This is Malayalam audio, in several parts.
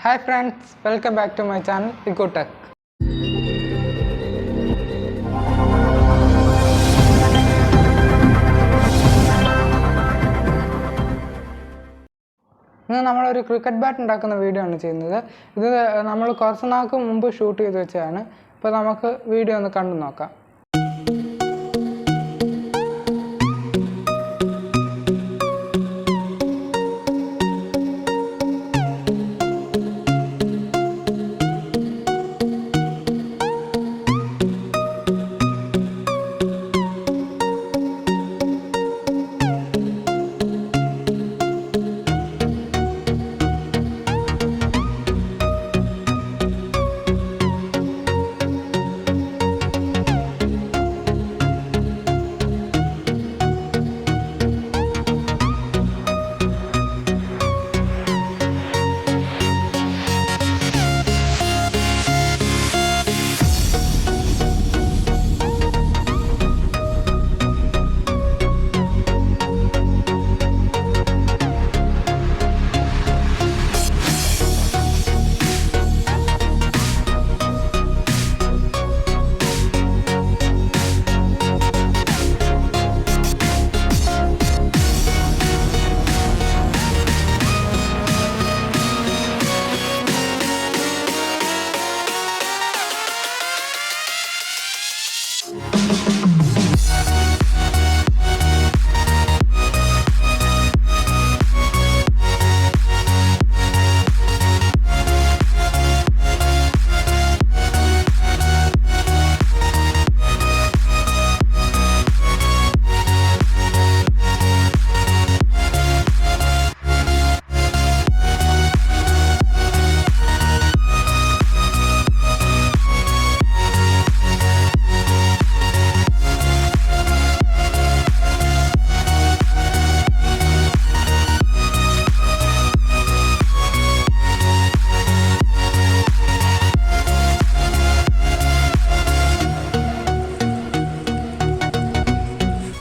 Hi friends, welcome back to my channel Ikku Tech. ഇന്ന് നമ്മളൊരു ക്രിക്കറ്റ് ബാറ്റ് ഉണ്ടാക്കുന്ന വീഡിയോ ആണ് ചെയ്യുന്നത്. ഇത് നമ്മൾ കുറച്ച് നാൾക്ക് മുമ്പ് ഷൂട്ട് ചെയ്ത് വെച്ചതാണ്. അപ്പോൾ നമുക്ക് വീഡിയോ ഒന്ന് കണ്ടു നോക്കാം.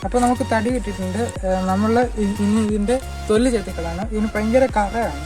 അപ്പോൾ നമുക്ക് തടി കിട്ടിയിട്ടുണ്ട്. നമ്മൾ ഇനി ഇതിൻ്റെ തൊലി ചെത്തിക്കളാണ്. ഇതിന് ഭയങ്കര കറയാണ്.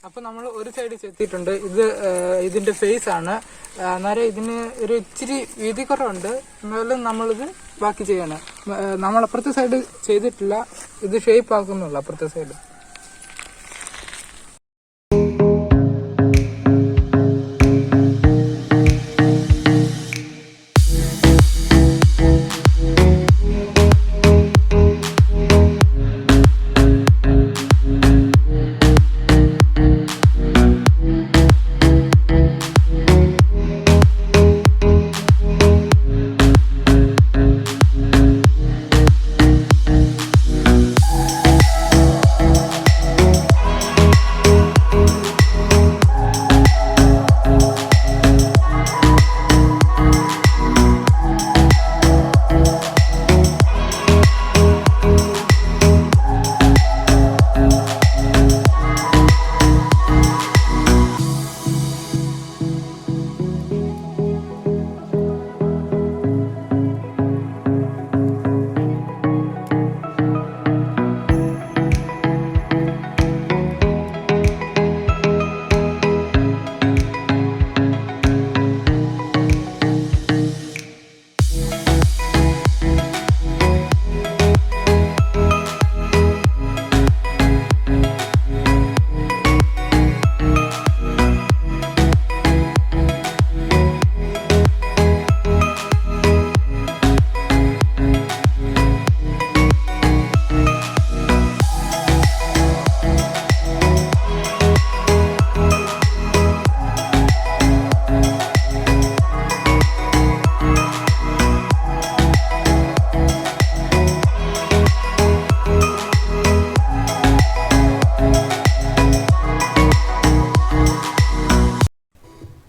അപ്പോൾ നമ്മൾ ഒരു സൈഡ് ചെത്തിയിട്ടുണ്ട്. ഇതിൻ്റെ ഫേസ് ആണ്. അന്നേരം ഇതിന് ഒരു ഇച്ചിരി വീതി കുറവുണ്ട്. എന്നാലും നമ്മളിത് ബാക്കി ചെയ്യണം. നമ്മൾ അപ്പുറത്തെ സൈഡ് ചെയ്തിട്ടില്ല. ഇത് ഷേപ്പ് ആക്കുന്നുള്ളൂ അപ്പുറത്തെ സൈഡ്.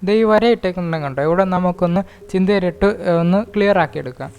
ഇത് ഈ വര ഇട്ടേക്കുന്നുണ്ടെങ്കിൽ കണ്ടോ, ഇവിടെ നമുക്കൊന്ന് ചിന്തയിലിട്ട് ഒന്ന് ക്ലിയർ ആക്കി എടുക്കാം.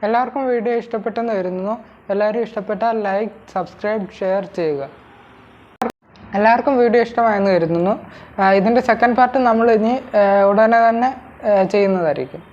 എല്ലാവർക്കും വീഡിയോ ഇഷ്ടപ്പെട്ടെന്ന് കരുതുന്നു. എല്ലാവരും ഇഷ്ടപ്പെട്ടാൽ ലൈക്ക്, സബ്സ്ക്രൈബ്, ഷെയർ ചെയ്യുക. എല്ലാവർക്കും വീഡിയോ ഇഷ്ടമായെന്ന് കരുതുന്നു. ഇതിൻ്റെ സെക്കൻഡ് പാർട്ട് നമ്മൾ ഇനി ഉടനെ തന്നെ ചെയ്യുന്നതായിരിക്കും.